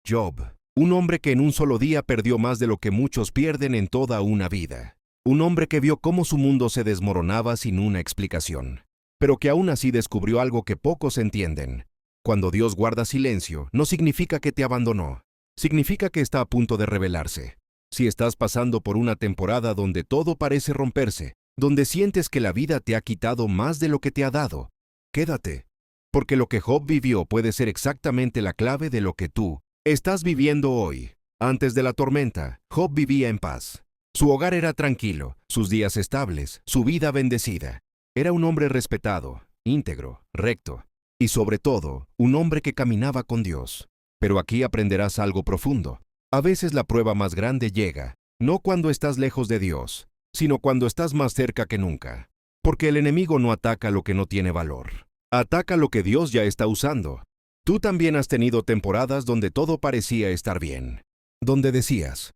Job, un hombre que en un solo día perdió más de lo que muchos pierden en toda una vida. Un hombre que vio cómo su mundo se desmoronaba sin una explicación, pero que aún así descubrió algo que pocos entienden. Cuando Dios guarda silencio, no significa que te abandonó, significa que está a punto de revelarse. Si estás pasando por una temporada donde todo parece romperse, donde sientes que la vida te ha quitado más de lo que te ha dado, quédate, porque lo que Job vivió puede ser exactamente la clave de lo que tú estás viviendo hoy. Antes de la tormenta, Job vivía en paz. Su hogar era tranquilo, sus días estables, su vida bendecida. Era un hombre respetado, íntegro, recto, y sobre todo, un hombre que caminaba con Dios. Pero aquí aprenderás algo profundo. A veces la prueba más grande llega, no cuando estás lejos de Dios, sino cuando estás más cerca que nunca. Porque el enemigo no ataca lo que no tiene valor. Ataca lo que Dios ya está usando. Tú también has tenido temporadas donde todo parecía estar bien. Donde decías,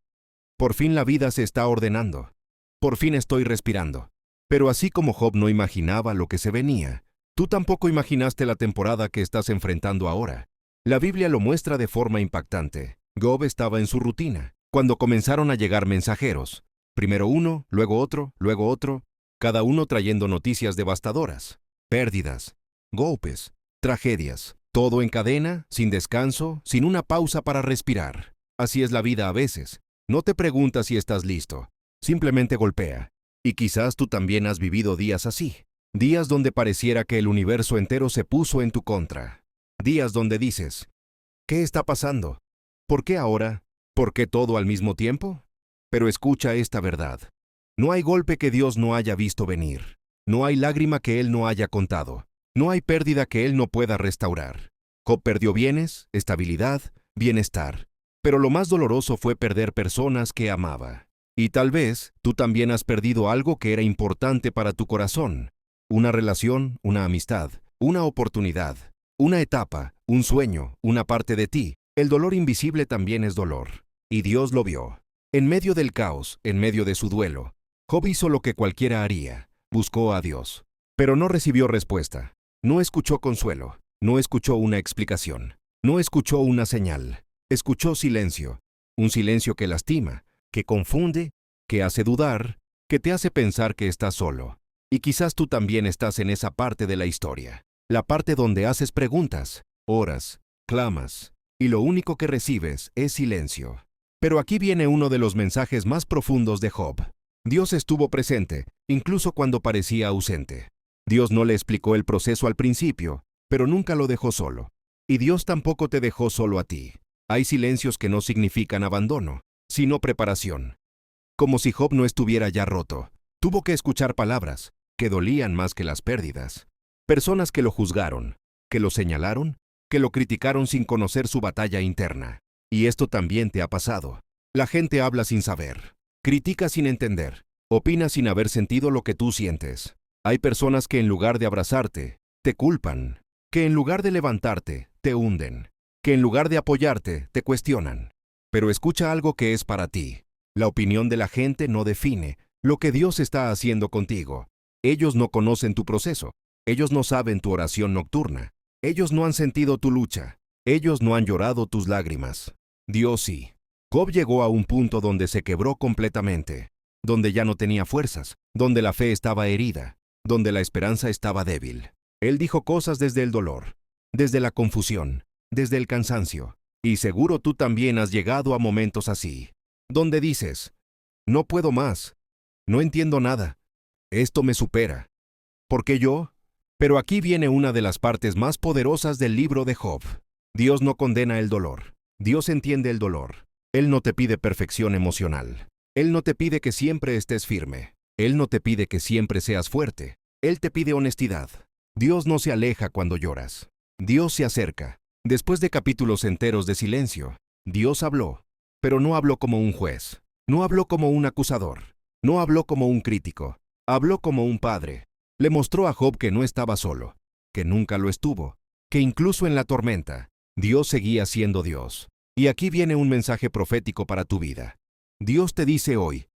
por fin la vida se está ordenando. Por fin estoy respirando. Pero así como Job no imaginaba lo que se venía, tú tampoco imaginaste la temporada que estás enfrentando ahora. La Biblia lo muestra de forma impactante. Job estaba en su rutina, cuando comenzaron a llegar mensajeros. Primero uno, luego otro, cada uno trayendo noticias devastadoras, pérdidas, golpes, tragedias, todo en cadena, sin descanso, sin una pausa para respirar. Así es la vida a veces. No te preguntas si estás listo, simplemente golpea. Y quizás tú también has vivido días así, días donde pareciera que el universo entero se puso en tu contra. Días donde dices, ¿qué está pasando? ¿Por qué ahora? ¿Por qué todo al mismo tiempo? Pero escucha esta verdad. No hay golpe que Dios no haya visto venir. No hay lágrima que Él no haya contado. No hay pérdida que Él no pueda restaurar. Job perdió bienes, estabilidad, bienestar. Pero lo más doloroso fue perder personas que amaba. Y tal vez tú también has perdido algo que era importante para tu corazón. Una relación, una amistad, una oportunidad, una etapa, un sueño, una parte de ti. El dolor invisible también es dolor. Y Dios lo vio. En medio del caos, en medio de su duelo, Job hizo lo que cualquiera haría. Buscó a Dios. Pero no recibió respuesta. No escuchó consuelo. No escuchó una explicación. No escuchó una señal. Escuchó silencio. Un silencio que lastima, que confunde, que hace dudar, que te hace pensar que estás solo. Y quizás tú también estás en esa parte de la historia. La parte donde haces preguntas, oras, clamas, y lo único que recibes es silencio. Pero aquí viene uno de los mensajes más profundos de Job. Dios estuvo presente, incluso cuando parecía ausente. Dios no le explicó el proceso al principio, pero nunca lo dejó solo. Y Dios tampoco te dejó solo a ti. Hay silencios que no significan abandono, sino preparación. Como si Job no estuviera ya roto. Tuvo que escuchar palabras que dolían más que las pérdidas. Personas que lo juzgaron, que lo señalaron, que lo criticaron sin conocer su batalla interna. Y esto también te ha pasado. La gente habla sin saber, critica sin entender, opina sin haber sentido lo que tú sientes. Hay personas que en lugar de abrazarte, te culpan, que en lugar de levantarte, te hunden, que en lugar de apoyarte, te cuestionan. Pero escucha algo que es para ti. La opinión de la gente no define lo que Dios está haciendo contigo. Ellos no conocen tu proceso. Ellos no saben tu oración nocturna. Ellos no han sentido tu lucha. Ellos no han llorado tus lágrimas. Dios sí. Job llegó a un punto donde se quebró completamente, donde ya no tenía fuerzas, donde la fe estaba herida, donde la esperanza estaba débil. Él dijo cosas desde el dolor, desde la confusión, desde el cansancio. Y seguro tú también has llegado a momentos así, donde dices, no puedo más, no entiendo nada, esto me supera. ¿Por qué yo? Pero aquí viene una de las partes más poderosas del libro de Job. Dios no condena el dolor, Dios entiende el dolor. Él no te pide perfección emocional. Él no te pide que siempre estés firme. Él no te pide que siempre seas fuerte. Él te pide honestidad. Dios no se aleja cuando lloras. Dios se acerca. Después de capítulos enteros de silencio, Dios habló, pero no habló como un juez, no habló como un acusador, no habló como un crítico, habló como un padre. Le mostró a Job que no estaba solo, que nunca lo estuvo, que incluso en la tormenta, Dios seguía siendo Dios. Y aquí viene un mensaje profético para tu vida. Dios te dice hoy,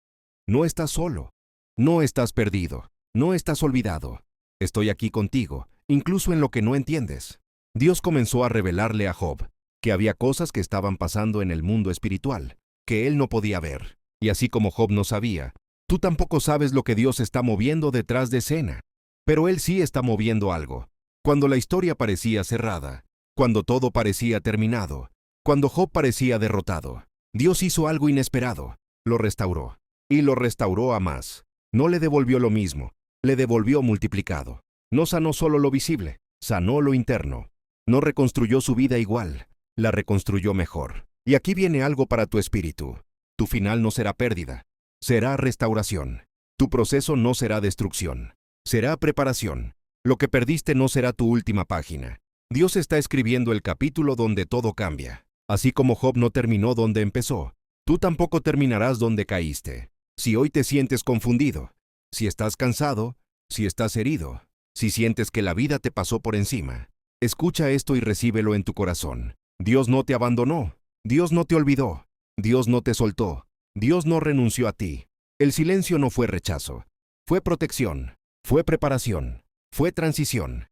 no estás solo, no estás perdido, no estás olvidado. Estoy aquí contigo, incluso en lo que no entiendes. Dios comenzó a revelarle a Job que había cosas que estaban pasando en el mundo espiritual, que él no podía ver. Y así como Job no sabía, tú tampoco sabes lo que Dios está moviendo detrás de escena. Pero Él sí está moviendo algo. Cuando la historia parecía cerrada, cuando todo parecía terminado, cuando Job parecía derrotado, Dios hizo algo inesperado. Lo restauró. Y lo restauró a más. No le devolvió lo mismo, le devolvió multiplicado. No sanó solo lo visible, sanó lo interno. No reconstruyó su vida igual, la reconstruyó mejor. Y aquí viene algo para tu espíritu. Tu final no será pérdida, será restauración. Tu proceso no será destrucción, será preparación. Lo que perdiste no será tu última página. Dios está escribiendo el capítulo donde todo cambia. Así como Job no terminó donde empezó, tú tampoco terminarás donde caíste. Si hoy te sientes confundido, si estás cansado, si estás herido, si sientes que la vida te pasó por encima, escucha esto y recíbelo en tu corazón. Dios no te abandonó, Dios no te olvidó, Dios no te soltó, Dios no renunció a ti. El silencio no fue rechazo, fue protección, fue preparación, fue transición.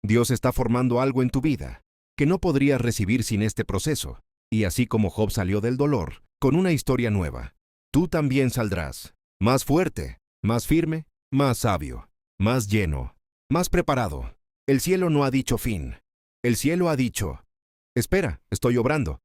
Dios está formando algo en tu vida que no podrías recibir sin este proceso. Y así como Job salió del dolor con una historia nueva, tú también saldrás, más fuerte, más firme, más sabio, más lleno, más preparado. El cielo no ha dicho fin. El cielo ha dicho, espera, estoy obrando.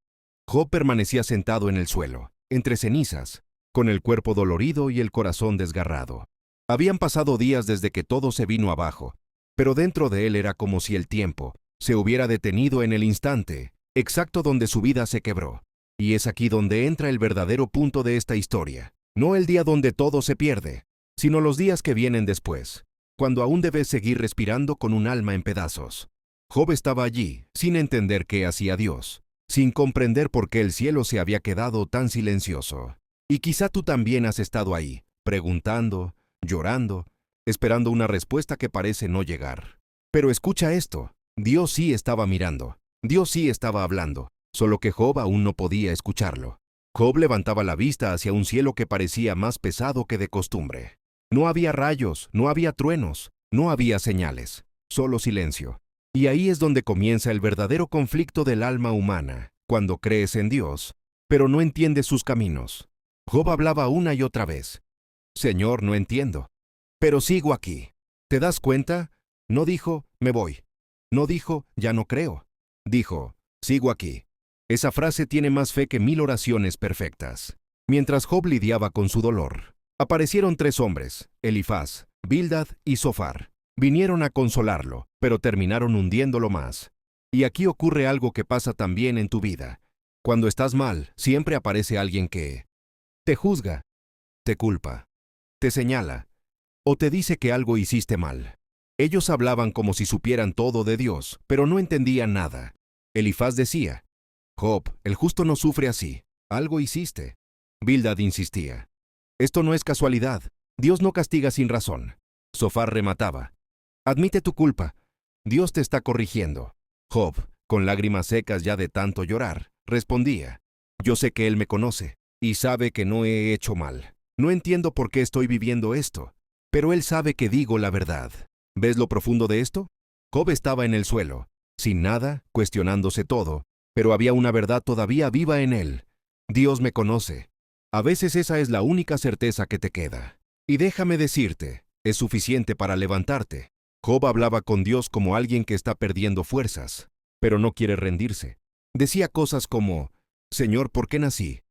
Job permanecía sentado en el suelo, entre cenizas, con el cuerpo dolorido y el corazón desgarrado. Habían pasado días desde que todo se vino abajo, pero dentro de él era como si el tiempo se hubiera detenido en el instante, exacto donde su vida se quebró. Y es aquí donde entra el verdadero punto de esta historia. No el día donde todo se pierde, sino los días que vienen después, cuando aún debes seguir respirando con un alma en pedazos. Job estaba allí, sin entender qué hacía Dios, sin comprender por qué el cielo se había quedado tan silencioso. Y quizá tú también has estado ahí, preguntando, llorando, esperando una respuesta que parece no llegar. Pero escucha esto, Dios sí estaba mirando, Dios sí estaba hablando, solo que Job aún no podía escucharlo. Job levantaba la vista hacia un cielo que parecía más pesado que de costumbre. No había rayos, no había truenos, no había señales, solo silencio. Y ahí es donde comienza el verdadero conflicto del alma humana, cuando crees en Dios, pero no entiendes sus caminos. Job hablaba una y otra vez. Señor, no entiendo, pero sigo aquí. ¿Te das cuenta? No dijo, me voy. No dijo, ya no creo. Dijo, sigo aquí. Esa frase tiene más fe que 1000 oraciones perfectas. Mientras Job lidiaba con su dolor, aparecieron 3 hombres, Elifaz, Bildad y Zofar. Vinieron a consolarlo, pero terminaron hundiéndolo más. Y aquí ocurre algo que pasa también en tu vida. Cuando estás mal, siempre aparece alguien que te juzga, te culpa, te señala, o te dice que algo hiciste mal. Ellos hablaban como si supieran todo de Dios, pero no entendían nada. Elifaz decía, Job, el justo no sufre así, algo hiciste. Bildad insistía, esto no es casualidad, Dios no castiga sin razón. Zofar remataba, admite tu culpa, Dios te está corrigiendo. Job, con lágrimas secas ya de tanto llorar, respondía, yo sé que Él me conoce, y sabe que no he hecho mal. No entiendo por qué estoy viviendo esto, pero Él sabe que digo la verdad. ¿Ves lo profundo de esto? Job estaba en el suelo, sin nada, cuestionándose todo, pero había una verdad todavía viva en él. Dios me conoce. A veces esa es la única certeza que te queda. Y déjame decirte, es suficiente para levantarte. Job hablaba con Dios como alguien que está perdiendo fuerzas, pero no quiere rendirse. Decía cosas como, Señor, ¿por qué nací?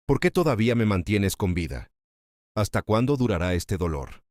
¿Por qué todavía me mantienes con vida? ¿Hasta cuándo durará este dolor?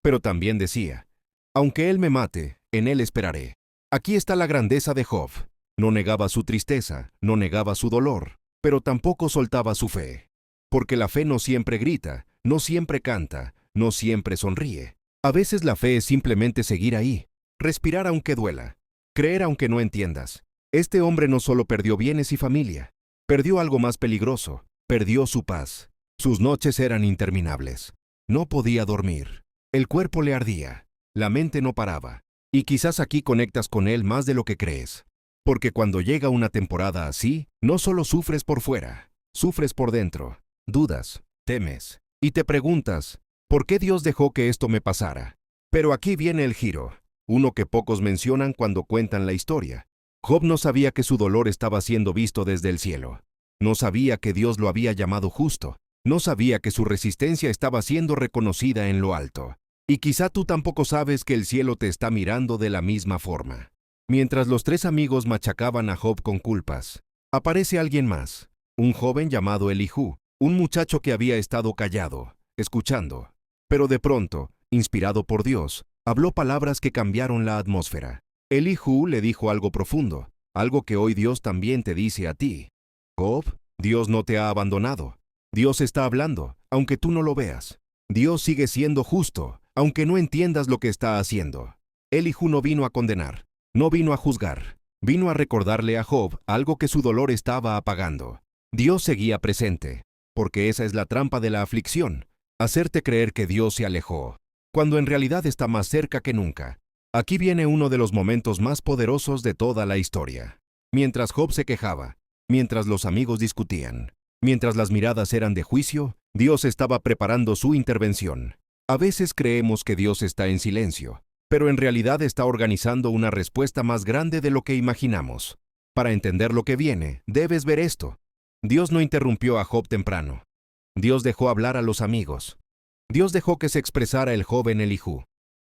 Pero también decía, aunque Él me mate, en Él esperaré. Aquí está la grandeza de Job. No negaba su tristeza, no negaba su dolor, pero tampoco soltaba su fe. Porque la fe no siempre grita, no siempre canta, no siempre sonríe. A veces la fe es simplemente seguir ahí, respirar aunque duela, creer aunque no entiendas. Este hombre no solo perdió bienes y familia, perdió algo más peligroso, perdió su paz. Sus noches eran interminables. No podía dormir. El cuerpo le ardía. La mente no paraba. Y quizás aquí conectas con él más de lo que crees. Porque cuando llega una temporada así, no solo sufres por fuera, sufres por dentro. Dudas, temes, y te preguntas, ¿por qué Dios dejó que esto me pasara? Pero aquí viene el giro, uno que pocos mencionan cuando cuentan la historia. Job no sabía que su dolor estaba siendo visto desde el cielo. No sabía que Dios lo había llamado justo. No sabía que su resistencia estaba siendo reconocida en lo alto. Y quizá tú tampoco sabes que el cielo te está mirando de la misma forma. Mientras los tres amigos machacaban a Job con culpas, aparece alguien más, un joven llamado Elijú, un muchacho que había estado callado, escuchando. Pero de pronto, inspirado por Dios, habló palabras que cambiaron la atmósfera. Elijú le dijo algo profundo, algo que hoy Dios también te dice a ti. Job, Dios no te ha abandonado. Dios está hablando, aunque tú no lo veas. Dios sigue siendo justo, aunque no entiendas lo que está haciendo. Elijú no vino a condenar, no vino a juzgar, vino a recordarle a Job algo que su dolor estaba apagando. Dios seguía presente, porque esa es la trampa de la aflicción, hacerte creer que Dios se alejó, cuando en realidad está más cerca que nunca. Aquí viene uno de los momentos más poderosos de toda la historia. Mientras Job se quejaba, mientras los amigos discutían, mientras las miradas eran de juicio, Dios estaba preparando su intervención. A veces creemos que Dios está en silencio, pero en realidad está organizando una respuesta más grande de lo que imaginamos. Para entender lo que viene, debes ver esto. Dios no interrumpió a Job temprano. Dios dejó hablar a los amigos. Dios dejó que se expresara el joven Elijú.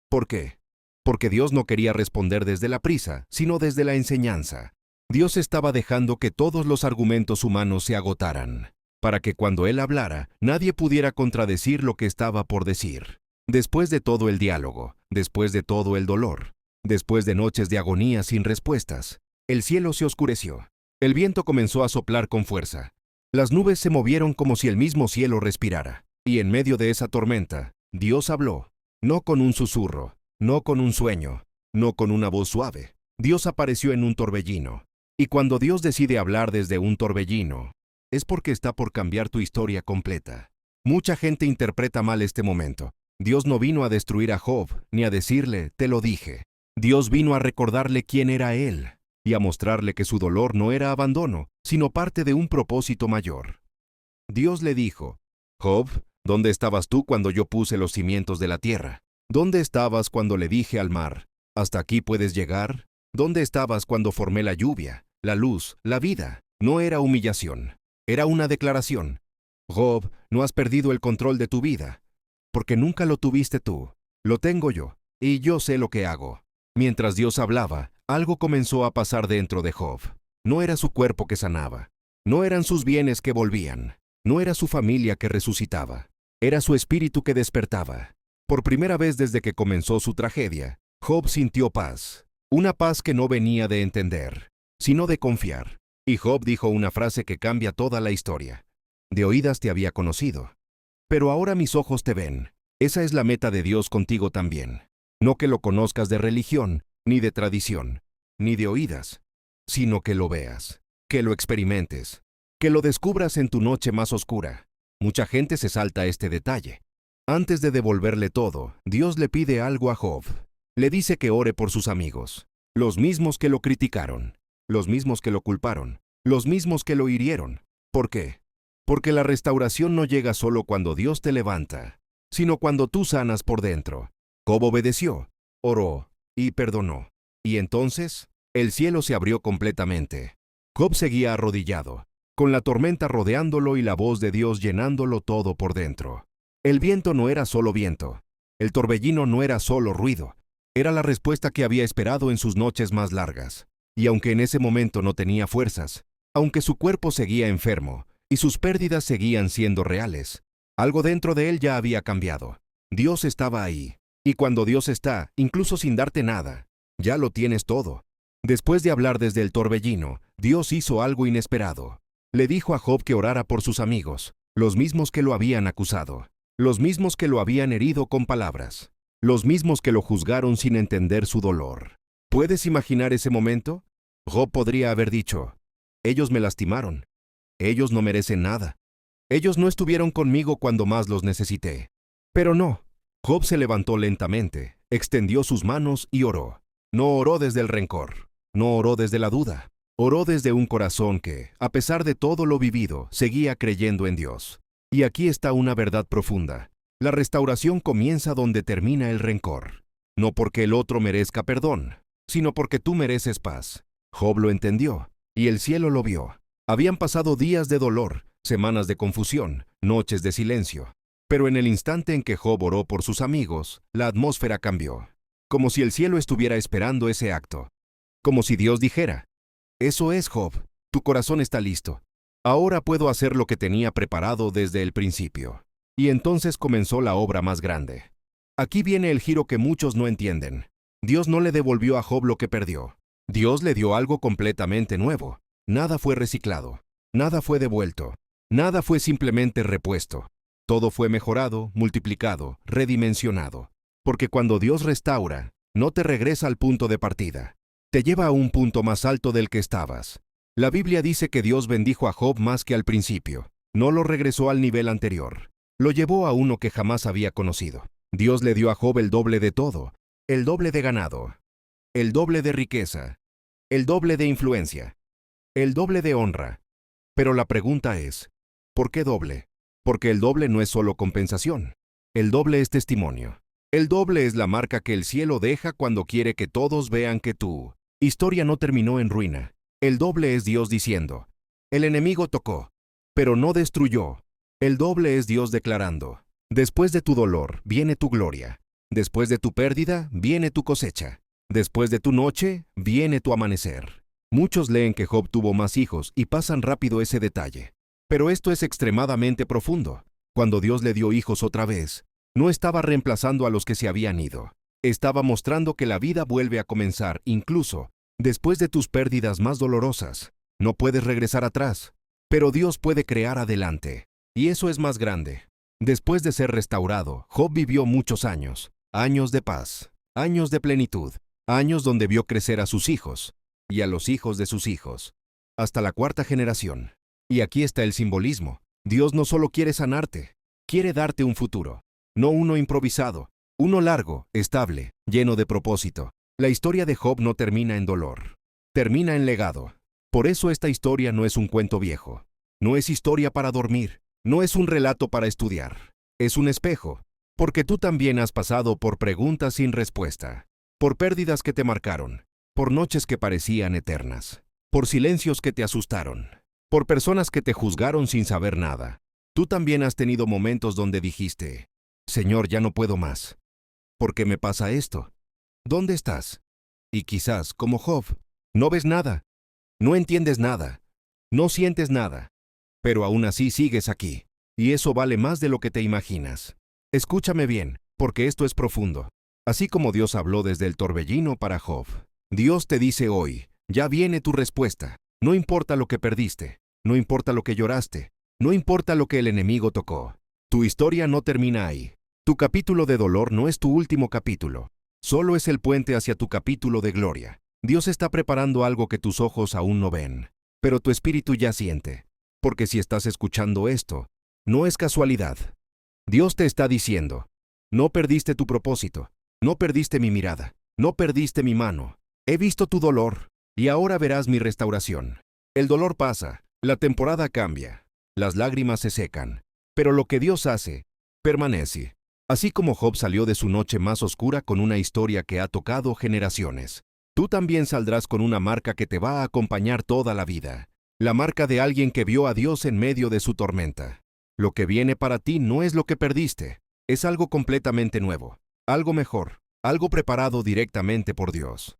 ¿Por qué? Porque Dios no quería responder desde la prisa, sino desde la enseñanza. Dios estaba dejando que todos los argumentos humanos se agotaran, para que cuando Él hablara, nadie pudiera contradecir lo que estaba por decir. Después de todo el diálogo, después de todo el dolor, después de noches de agonía sin respuestas, el cielo se oscureció. El viento comenzó a soplar con fuerza. Las nubes se movieron como si el mismo cielo respirara. Y en medio de esa tormenta, Dios habló, no con un susurro, no con un sueño, no con una voz suave. Dios apareció en un torbellino. Y cuando Dios decide hablar desde un torbellino, es porque está por cambiar tu historia completa. Mucha gente interpreta mal este momento. Dios no vino a destruir a Job, ni a decirle, te lo dije. Dios vino a recordarle quién era Él, y a mostrarle que su dolor no era abandono, sino parte de un propósito mayor. Dios le dijo, Job, ¿dónde estabas tú cuando yo puse los cimientos de la tierra? ¿Dónde estabas cuando le dije al mar, hasta aquí puedes llegar? ¿Dónde estabas cuando formé la lluvia, la luz, la vida? No era humillación, era una declaración. Job, no has perdido el control de tu vida, porque nunca lo tuviste tú, lo tengo yo, y yo sé lo que hago. Mientras Dios hablaba, algo comenzó a pasar dentro de Job. No era su cuerpo que sanaba, no eran sus bienes que volvían, no era su familia que resucitaba, era su espíritu que despertaba. Por primera vez desde que comenzó su tragedia, Job sintió paz, una paz que no venía de entender, sino de confiar. Y Job dijo una frase que cambia toda la historia. De oídas te había conocido, pero ahora mis ojos te ven. Esa es la meta de Dios contigo también. No que lo conozcas de religión, ni de tradición, ni de oídas, sino que lo veas, que lo experimentes, que lo descubras en tu noche más oscura. Mucha gente se salta este detalle. Antes de devolverle todo, Dios le pide algo a Job. Le dice que ore por sus amigos, los mismos que lo criticaron, los mismos que lo culparon, los mismos que lo hirieron. ¿Por qué? Porque la restauración no llega solo cuando Dios te levanta, sino cuando tú sanas por dentro. Job obedeció, oró y perdonó. Y entonces, el cielo se abrió completamente. Job seguía arrodillado, con la tormenta rodeándolo y la voz de Dios llenándolo todo por dentro. El viento no era solo viento. El torbellino no era solo ruido. Era la respuesta que había esperado en sus noches más largas. Y aunque en ese momento no tenía fuerzas, aunque su cuerpo seguía enfermo y sus pérdidas seguían siendo reales, algo dentro de él ya había cambiado. Dios estaba ahí. Y cuando Dios está, incluso sin darte nada, ya lo tienes todo. Después de hablar desde el torbellino, Dios hizo algo inesperado. Le dijo a Job que orara por sus amigos, los mismos que lo habían acusado, los mismos que lo habían herido con palabras, los mismos que lo juzgaron sin entender su dolor. ¿Puedes imaginar ese momento? Job podría haber dicho, ellos me lastimaron, ellos no merecen nada, ellos no estuvieron conmigo cuando más los necesité. Pero no. Job se levantó lentamente, extendió sus manos y oró. No oró desde el rencor, no oró desde la duda, oró desde un corazón que, a pesar de todo lo vivido, seguía creyendo en Dios. Y aquí está una verdad profunda. La restauración comienza donde termina el rencor. No porque el otro merezca perdón, sino porque tú mereces paz. Job lo entendió, y el cielo lo vio. Habían pasado días de dolor, semanas de confusión, noches de silencio. Pero en el instante en que Job oró por sus amigos, la atmósfera cambió. Como si el cielo estuviera esperando ese acto. Como si Dios dijera: «Eso es, Job, tu corazón está listo. Ahora puedo hacer lo que tenía preparado desde el principio». Y entonces comenzó la obra más grande. Aquí viene el giro que muchos no entienden. Dios no le devolvió a Job lo que perdió. Dios le dio algo completamente nuevo. Nada fue reciclado. Nada fue devuelto. Nada fue simplemente repuesto. Todo fue mejorado, multiplicado, redimensionado. Porque cuando Dios restaura, no te regresa al punto de partida. Te lleva a un punto más alto del que estabas. La Biblia dice que Dios bendijo a Job más que al principio. No lo regresó al nivel anterior. Lo llevó a uno que jamás había conocido. Dios le dio a Job el doble de todo. El doble de ganado. El doble de riqueza. El doble de influencia. El doble de honra. Pero la pregunta es, ¿por qué doble? Porque el doble no es solo compensación. El doble es testimonio. El doble es la marca que el cielo deja cuando quiere que todos vean que tu historia no terminó en ruina. El doble es Dios diciendo: «El enemigo tocó, pero no destruyó». El doble es Dios declarando: «Después de tu dolor viene tu gloria. Después de tu pérdida viene tu cosecha. Después de tu noche viene tu amanecer». Muchos leen que Job tuvo más hijos y pasan rápido ese detalle. Pero esto es extremadamente profundo. Cuando Dios le dio hijos otra vez, no estaba reemplazando a los que se habían ido. Estaba mostrando que la vida vuelve a comenzar, incluso después de tus pérdidas más dolorosas. No puedes regresar atrás, pero Dios puede crear adelante. Y eso es más grande. Después de ser restaurado, Job vivió muchos años. Años de paz, años de plenitud, años donde vio crecer a sus hijos y a los hijos de sus hijos, hasta la cuarta generación. Y aquí está el simbolismo. Dios no solo quiere sanarte, quiere darte un futuro. No uno improvisado, uno largo, estable, lleno de propósito. La historia de Job no termina en dolor, termina en legado. Por eso esta historia no es un cuento viejo, no es historia para dormir, no es un relato para estudiar. Es un espejo, porque tú también has pasado por preguntas sin respuesta, por pérdidas que te marcaron, por noches que parecían eternas, por silencios que te asustaron, por personas que te juzgaron sin saber nada. Tú también has tenido momentos donde dijiste: «Señor, ya no puedo más. ¿Por qué me pasa esto? ¿Dónde estás?». Y quizás, como Job, no ves nada, no entiendes nada, no sientes nada, pero aún así sigues aquí. Y eso vale más de lo que te imaginas. Escúchame bien, porque esto es profundo. Así como Dios habló desde el torbellino para Job, Dios te dice hoy: ya viene tu respuesta. No importa lo que perdiste, no importa lo que lloraste, no importa lo que el enemigo tocó. Tu historia no termina ahí. Tu capítulo de dolor no es tu último capítulo. Solo es el puente hacia tu capítulo de gloria. Dios está preparando algo que tus ojos aún no ven, pero tu espíritu ya siente. Porque si estás escuchando esto, no es casualidad. Dios te está diciendo: no perdiste tu propósito, no perdiste mi mirada, no perdiste mi mano. He visto tu dolor, y ahora verás mi restauración. El dolor pasa, la temporada cambia, las lágrimas se secan, pero lo que Dios hace, permanece. Así como Job salió de su noche más oscura con una historia que ha tocado generaciones, tú también saldrás con una marca que te va a acompañar toda la vida. La marca de alguien que vio a Dios en medio de su tormenta. Lo que viene para ti no es lo que perdiste, es algo completamente nuevo, algo mejor, algo preparado directamente por Dios.